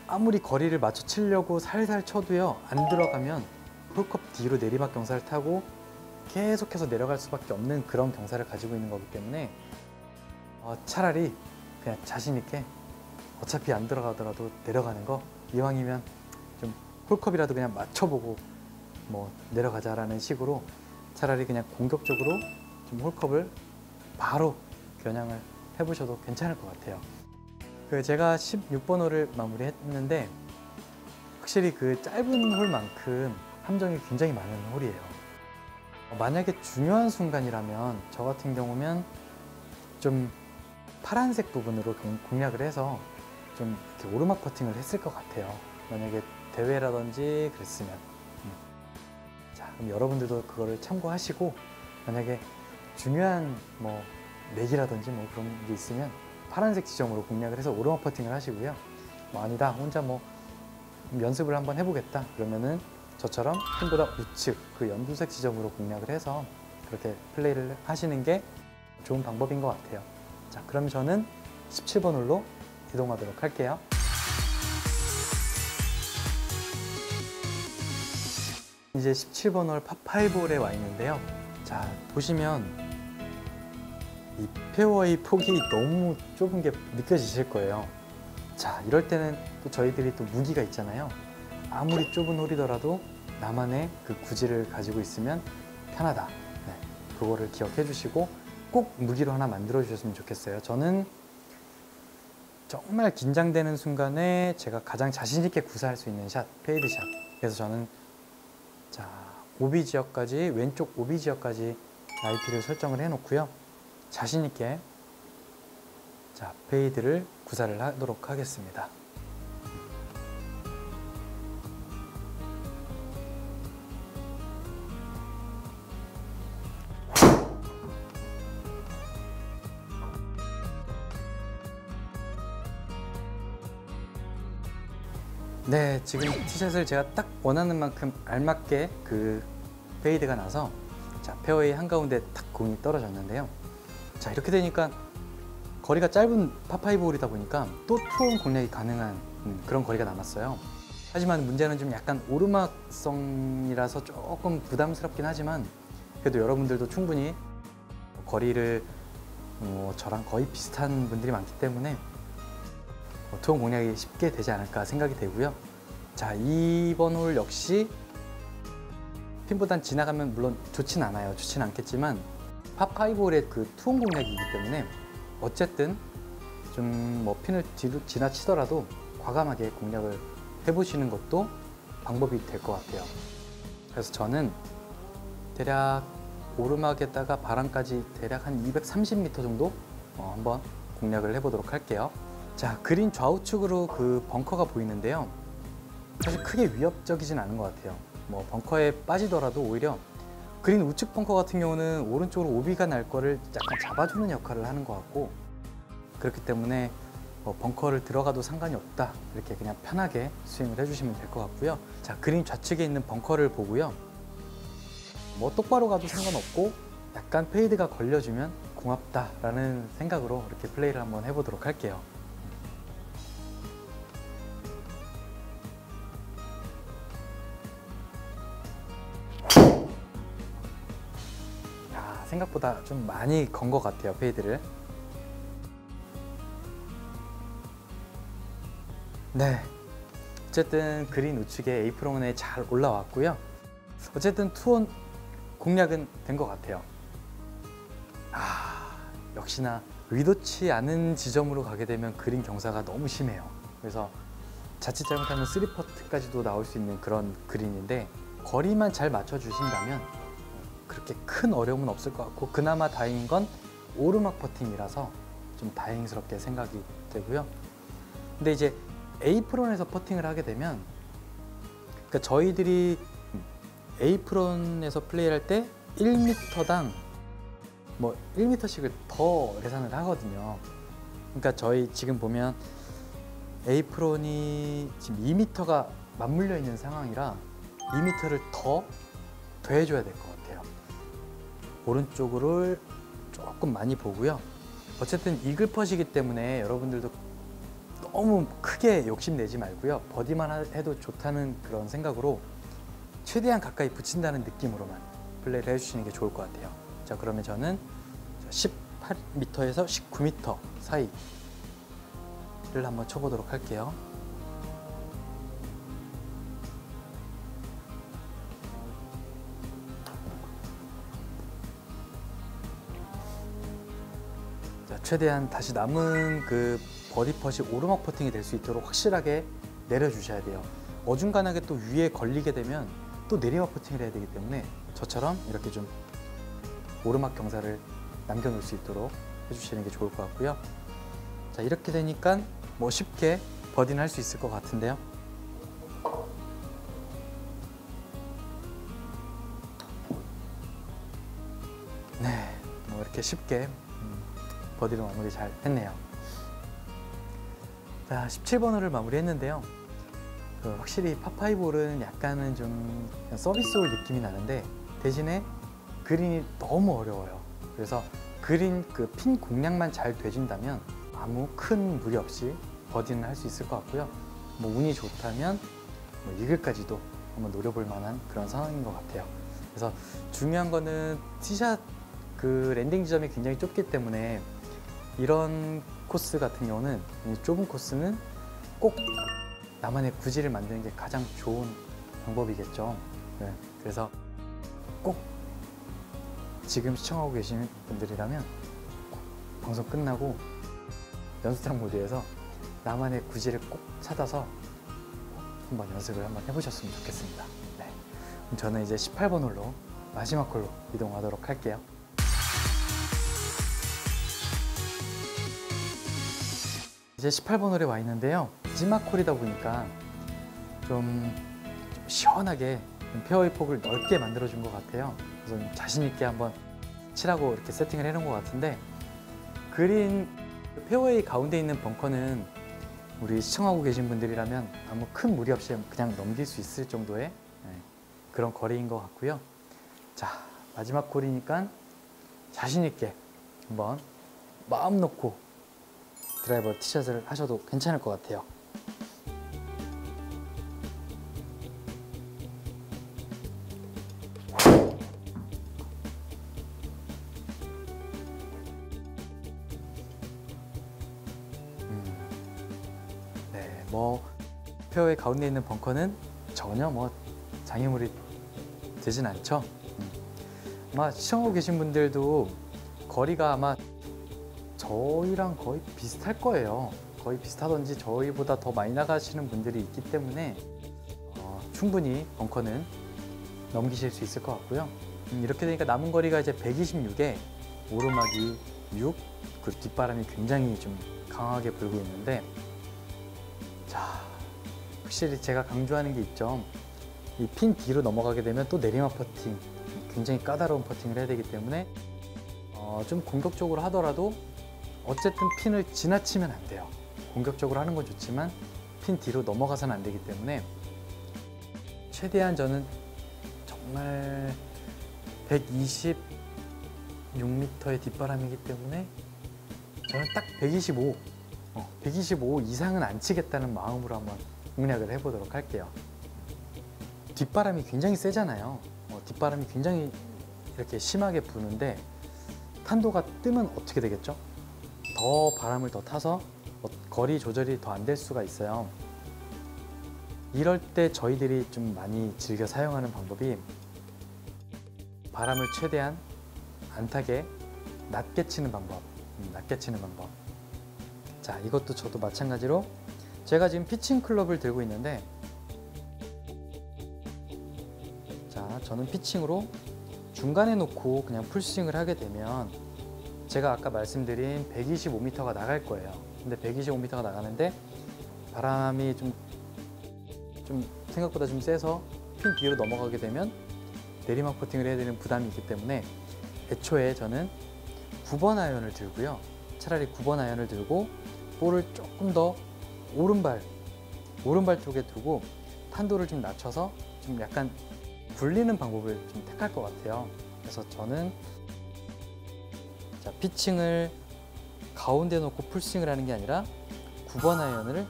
아무리 거리를 맞춰 치려고 살살 쳐도요, 안 들어가면 홀컵 뒤로 내리막 경사를 타고 계속해서 내려갈 수밖에 없는 그런 경사를 가지고 있는 거기 때문에 차라리 그냥 자신 있게 어차피 안 들어가더라도 내려가는 거, 이왕이면 좀 홀컵이라도 그냥 맞춰보고 내려가자라는 식으로 차라리 그냥 공격적으로 좀 홀컵을 바로 겨냥을 해보셔도 괜찮을 것 같아요. 제가 16번 홀을 마무리했는데 확실히 그 짧은 홀만큼 함정이 굉장히 많은 홀이에요. 만약에 중요한 순간이라면 저 같은 경우면 좀 파란색 부분으로 공략을 해서 좀 이렇게 오르막 퍼팅을 했을 것 같아요. 만약에 대회라든지 그랬으면. 자, 그럼 여러분들도 그거를 참고하시고, 만약에 중요한 내기라든지 그런 게 있으면 파란색 지점으로 공략을 해서 오르막 퍼팅을 하시고요. 아니다, 혼자 연습을 한번 해보겠다 그러면은 저처럼 핀보다 우측 그 연두색 지점으로 공략을 해서 그렇게 플레이를 하시는 게 좋은 방법인 것 같아요. 자, 그럼 저는 17번 홀로 이동하도록 할게요. 이제 17번 홀 파5홀에 와 있는데요. 자, 보시면 이 페어웨이 폭이 너무 좁은 게 느껴지실 거예요. 자, 이럴 때는 또 저희들이 또 무기가 있잖아요. 아무리 좁은 홀이더라도 나만의 그 구질을 가지고 있으면 편하다. 네, 그거를 기억해 주시고 꼭 무기로 하나 만들어 주셨으면 좋겠어요. 저는 정말 긴장되는 순간에 제가 가장 자신 있게 구사할 수 있는 샷, 페이드 샷. 그래서 저는 자, 오비 지역까지, 왼쪽 오비 지역까지 IP를 설정을 해 놓고요. 자신 있게 자, 페이드를 구사를 하도록 하겠습니다. 네, 지금 티샷을 제가 딱 원하는 만큼 알맞게 그 페이드가 나서 자, 페어웨이 한가운데 딱 공이 떨어졌는데요. 자, 이렇게 되니까 거리가 짧은 파5 홀이다 보니까 또 투혼 공략이 가능한 그런 거리가 남았어요. 하지만 문제는 좀 약간 오르막성이라서 조금 부담스럽긴 하지만 그래도 여러분들도 충분히 거리를 저랑 거의 비슷한 분들이 많기 때문에 투혼 공략이 쉽게 되지 않을까 생각이 되고요. 자, 이번 홀 역시 핀보단 지나가면 물론 좋진 않아요. 좋진 않겠지만 파5 홀의 그 투혼 공략이기 때문에 어쨌든 좀 뭐 핀을 뒤로 지나치더라도 과감하게 공략을 해보시는 것도 방법이 될 것 같아요. 그래서 저는 대략 오르막에다가 바람까지 대략 한 230m 정도 한번 공략을 해보도록 할게요. 자, 그린 좌우측으로 그 벙커가 보이는데요. 사실 크게 위협적이진 않은 것 같아요. 뭐 벙커에 빠지더라도 오히려 그린 우측 벙커 같은 경우는 오른쪽으로 오비가 날 거를 약간 잡아주는 역할을 하는 것 같고, 그렇기 때문에 벙커를 들어가도 상관이 없다, 이렇게 그냥 편하게 스윙을 해주시면 될 것 같고요. 자, 그린 좌측에 있는 벙커를 보고요. 뭐 똑바로 가도 상관없고 약간 페이드가 걸려주면 고맙다라는 생각으로 이렇게 플레이를 한번 해보도록 할게요. 생각보다 좀 많이 건 것 같아요, 페이드를. 네, 어쨌든 그린 우측에 에이프론에 잘 올라왔고요. 어쨌든 투혼 공략은 된 것 같아요. 역시나 의도치 않은 지점으로 가게 되면 그린 경사가 너무 심해요. 그래서 자칫 잘못하면 3퍼트까지도 나올 수 있는 그런 그린인데, 거리만 잘 맞춰주신다면 그렇게 큰 어려움은 없을 것 같고, 그나마 다행인 건 오르막 퍼팅이라서 좀 다행스럽게 생각이 되고요. 근데 이제 A프론에서 퍼팅을 하게 되면, 그러니까 저희들이 A프론에서 플레이를 할 때 1m당 뭐 1m씩을 더 계산을 하거든요. 그러니까 저희 지금 보면 A프론이 지금 2m가 맞물려 있는 상황이라 2m를 더 더해줘야 될 것 같아요. 오른쪽을 조금 많이 보고요. 어쨌든 이글퍼시기 때문에 여러분들도 너무 크게 욕심내지 말고요. 버디만 해도 좋다는 그런 생각으로 최대한 가까이 붙인다는 느낌으로만 플레이를 해주시는 게 좋을 것 같아요. 자, 그러면 저는 18m에서 19m 사이를 한번 쳐보도록 할게요. 최대한 다시 남은 그 버디 퍼시 오르막 퍼팅이 될 수 있도록 확실하게 내려주셔야 돼요. 어중간하게 또 위에 걸리게 되면 또 내리막 퍼팅을 해야 되기 때문에 저처럼 이렇게 좀 오르막 경사를 남겨놓을 수 있도록 해주시는 게 좋을 것 같고요. 자, 이렇게 되니까 뭐 쉽게 버디는 할 수 있을 것 같은데요. 네, 뭐 이렇게 쉽게 버디로 마무리 잘 했네요. 자, 17번 홀을 마무리했는데요. 확실히 파5 홀은 약간은 좀 서비스 홀 느낌이 나는데, 대신에 그린이 너무 어려워요. 그래서 그린 그 핀 공략만 잘 돼준다면 아무 큰 무리 없이 버디는 할 수 있을 것 같고요. 뭐 운이 좋다면 뭐 이글까지도 한번 노려볼 만한 그런 상황인 것 같아요. 그래서 중요한 거는 티샷 그 랜딩 지점이 굉장히 좁기 때문에 이런 코스 같은 경우는, 이 좁은 코스는 꼭 나만의 구질을 만드는 게 가장 좋은 방법이겠죠. 네, 그래서 꼭 지금 시청하고 계시는 분들이라면 방송 끝나고 연습장 모드에서 나만의 구질을 꼭 찾아서 한번 연습을 한번 해보셨으면 좋겠습니다. 네, 그럼 저는 이제 18번 홀로 마지막 홀로 이동하도록 할게요. 이제 18번 홀에 와 있는데요. 마지막 홀이다 보니까 좀 시원하게 페어웨이 폭을 넓게 만들어준 것 같아요. 그래서 자신 있게 한번 치라고 이렇게 세팅을 해놓은 것 같은데, 그린 페어웨이 가운데 있는 벙커는 우리 시청하고 계신 분들이라면 아무 큰 무리 없이 그냥 넘길 수 있을 정도의 그런 거리인 것 같고요. 자, 마지막 홀이니까 자신 있게 한번 마음 놓고 드라이버 티샷을 하셔도 괜찮을 것 같아요. 네, 뭐 페어웨이 가운데 있는 벙커는 전혀 뭐 장애물이 되진 않죠. 아마 시청하고 계신 분들도 거리가 아마 저희랑 거의 비슷할 거예요. 거의 비슷하던지 저희보다 더 많이 나가시는 분들이 있기 때문에 충분히 벙커는 넘기실 수 있을 것 같고요. 이렇게 되니까 남은 거리가 이제 126에 오르막이 6, 그리고 뒷바람이 굉장히 좀 강하게 불고 있는데, 자, 확실히 제가 강조하는 게 있죠. 이 핀 뒤로 넘어가게 되면 또 내리막 퍼팅, 굉장히 까다로운 퍼팅을 해야 되기 때문에 좀 공격적으로 하더라도 어쨌든 핀을 지나치면 안 돼요. 공격적으로 하는 건 좋지만 핀 뒤로 넘어가서는 안 되기 때문에 최대한 저는 정말 126m의 뒷바람이기 때문에 저는 딱 125 이상은 안 치겠다는 마음으로 한번 공략을 해보도록 할게요. 뒷바람이 굉장히 세잖아요. 뒷바람이 굉장히 이렇게 심하게 부는데 탄도가 뜨면 어떻게 되겠죠? 더 바람을 더 타서 거리 조절이 더 안 될 수가 있어요. 이럴 때 저희들이 좀 많이 즐겨 사용하는 방법이 바람을 최대한 안 타게 낮게 치는 방법. 자, 이것도 저도 마찬가지로 제가 지금 피칭 클럽을 들고 있는데, 자, 저는 피칭으로 중간에 놓고 그냥 풀스윙을 하게 되면 제가 아까 말씀드린 125m가 나갈 거예요. 근데 125m가 나가는데 바람이 좀 생각보다 좀 세서 핀 뒤로 넘어가게 되면 내리막 퍼팅을 해야 되는 부담이 있기 때문에 애초에 저는 9번 아이언을 들고요. 차라리 9번 아이언을 들고 볼을 조금 더 오른발 쪽에 두고 탄도를 좀 낮춰서 좀 약간 굴리는 방법을 좀 택할 것 같아요. 그래서 저는 자, 피칭을 가운데 놓고 풀스윙을 하는 게 아니라 9번 아이언을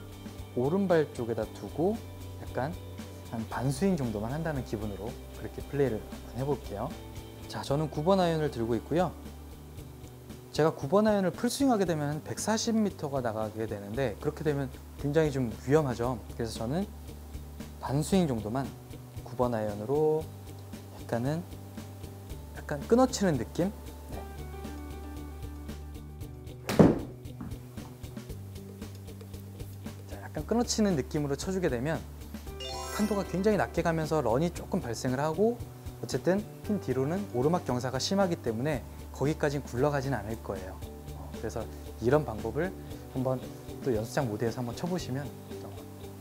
오른발 쪽에다 두고 약간 한 반스윙 정도만 한다는 기분으로 그렇게 플레이를 한번 해볼게요. 자, 저는 9번 아이언을 들고 있고요. 제가 9번 아이언을 풀스윙하게 되면 한 140m가 나가게 되는데 그렇게 되면 굉장히 좀 위험하죠. 그래서 저는 반스윙 정도만 9번 아이언으로 약간 끊어치는 느낌? 약간 끊어치는 느낌으로 쳐주게 되면 탄도가 굉장히 낮게 가면서 런이 조금 발생을 하고, 어쨌든 핀 뒤로는 오르막 경사가 심하기 때문에 거기까지는 굴러가진 않을 거예요. 그래서 이런 방법을 한번 또 연습장 모드에서 한번 쳐보시면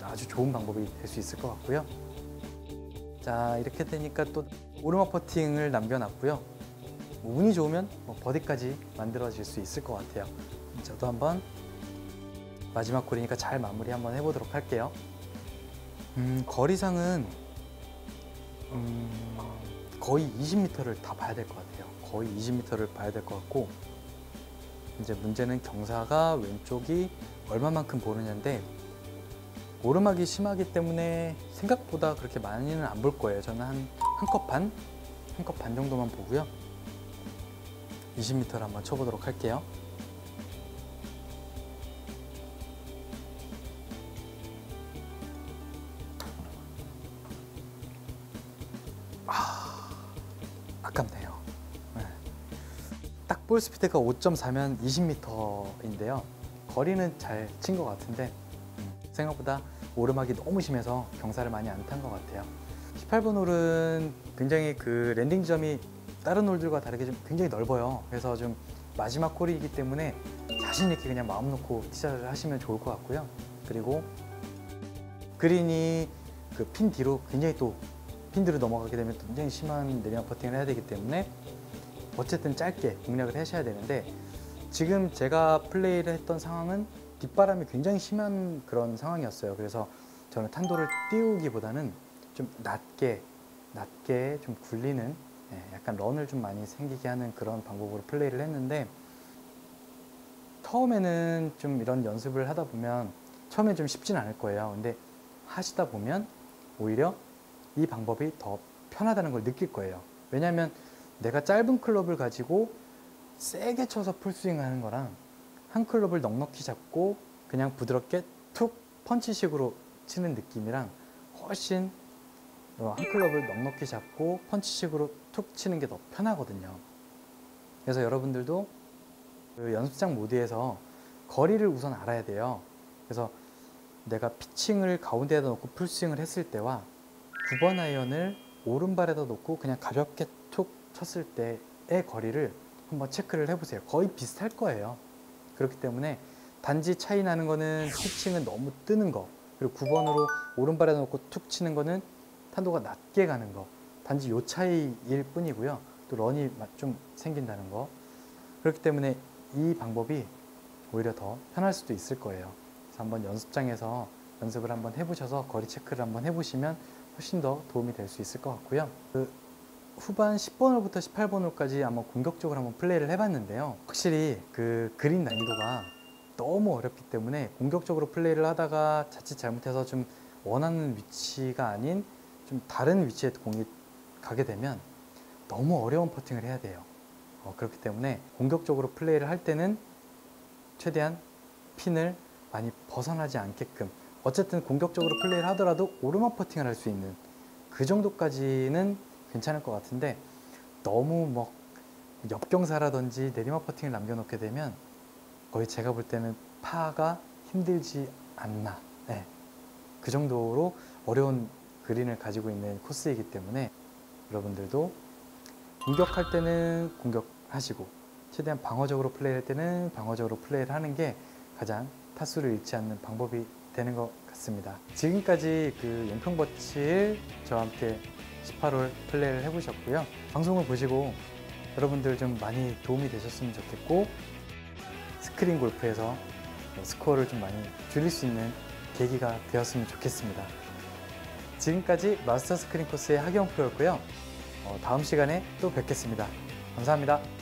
아주 좋은 방법이 될 수 있을 것 같고요. 자, 이렇게 되니까 또 오르막 퍼팅을 남겨놨고요. 운이 좋으면 버디까지 만들어질 수 있을 것 같아요. 저도 한번 마지막 홀이니까 잘 마무리 한번 해보도록 할게요. 거리상은 거의 20m를 다 봐야 될 것 같아요. 거의 20m를 봐야 될 것 같고, 이제 문제는 경사가 왼쪽이 얼마만큼 보느냐인데, 오르막이 심하기 때문에 생각보다 그렇게 많이는 안 볼 거예요. 저는 한 컵 반 정도만 보고요. 20m를 한번 쳐보도록 할게요. 아깝네요. 네. 딱 볼 스피드가 5.4면 20m인데요. 거리는 잘 친 것 같은데 생각보다 오르막이 너무 심해서 경사를 많이 안 탄 것 같아요. 18번 홀은 굉장히 그 랜딩 지점이 다른 홀들과 다르게 좀 굉장히 넓어요. 그래서 좀 마지막 홀이기 때문에 자신 있게 그냥 마음 놓고 티샷을 하시면 좋을 것 같고요. 그리고 그린이 그 핀 뒤로 굉장히 또 핀 뒤로 넘어가게 되면 굉장히 심한 내리막 퍼팅을 해야 되기 때문에 어쨌든 짧게 공략을 하셔야 되는데, 지금 제가 플레이를 했던 상황은 뒷바람이 굉장히 심한 그런 상황이었어요. 그래서 저는 탄도를 띄우기보다는 좀 낮게 좀 굴리는, 약간 런을 좀 많이 생기게 하는 그런 방법으로 플레이를 했는데, 처음에는 좀 이런 연습을 하다 보면 처음엔 좀 쉽진 않을 거예요. 근데 하시다 보면 오히려 이 방법이 더 편하다는 걸 느낄 거예요. 왜냐하면 내가 짧은 클럽을 가지고 세게 쳐서 풀스윙 하는 거랑 한 클럽을 넉넉히 잡고 그냥 부드럽게 툭 펀치식으로 치는 느낌이랑 훨씬 한 클럽을 넉넉히 잡고 펀치식으로 툭 치는 게 더 편하거든요. 그래서 여러분들도 그 연습장 모드에서 거리를 우선 알아야 돼요. 그래서 내가 피칭을 가운데에다 놓고 풀스윙을 했을 때와 9번 아이언을 오른발에다 놓고 그냥 가볍게 툭 쳤을 때의 거리를 한번 체크를 해보세요. 거의 비슷할 거예요. 그렇기 때문에 단지 차이 나는 거는 피칭은 너무 뜨는 거, 그리고 9번으로 오른발에다 놓고 툭 치는 거는 탄도가 낮게 가는 거, 단지 요 차이일 뿐이고요. 또 런이 좀 생긴다는 거. 그렇기 때문에 이 방법이 오히려 더 편할 수도 있을 거예요. 그래서 한번 연습장에서 연습을 한번 해보셔서 거리 체크를 한번 해보시면 훨씬 더 도움이 될 수 있을 것 같고요. 그 후반 10번 홀부터 18번 홀까지 한번 공격적으로 한번 플레이를 해봤는데요. 확실히 그 그린 난이도가 너무 어렵기 때문에 공격적으로 플레이를 하다가 자칫 잘못해서 좀 원하는 위치가 아닌 좀 다른 위치에 공이 가게 되면 너무 어려운 퍼팅을 해야 돼요. 그렇기 때문에 공격적으로 플레이를 할 때는 최대한 핀을 많이 벗어나지 않게끔, 어쨌든 공격적으로 플레이를 하더라도 오르막 퍼팅을 할 수 있는 그 정도까지는 괜찮을 것 같은데, 너무 뭐 역경사라든지 내리막 퍼팅을 남겨놓게 되면 거의 제가 볼 때는 파가 힘들지 않나, 그 정도로 어려운 그린을 가지고 있는 코스이기 때문에 여러분들도 공격할 때는 공격하시고 최대한 방어적으로 플레이할 때는 방어적으로 플레이를 하는 게 가장 타수를 잃지 않는 방법이 되는 것 같습니다. 지금까지 그 연평버칠 저와 함께 18홀 플레이를 해보셨고요. 방송을 보시고 여러분들 좀 많이 도움이 되셨으면 좋겠고, 스크린 골프에서 스코어를 좀 많이 줄일 수 있는 계기가 되었으면 좋겠습니다. 지금까지 마스터 스크린 코스의 하기영 프로였고요. 다음 시간에 또 뵙겠습니다. 감사합니다.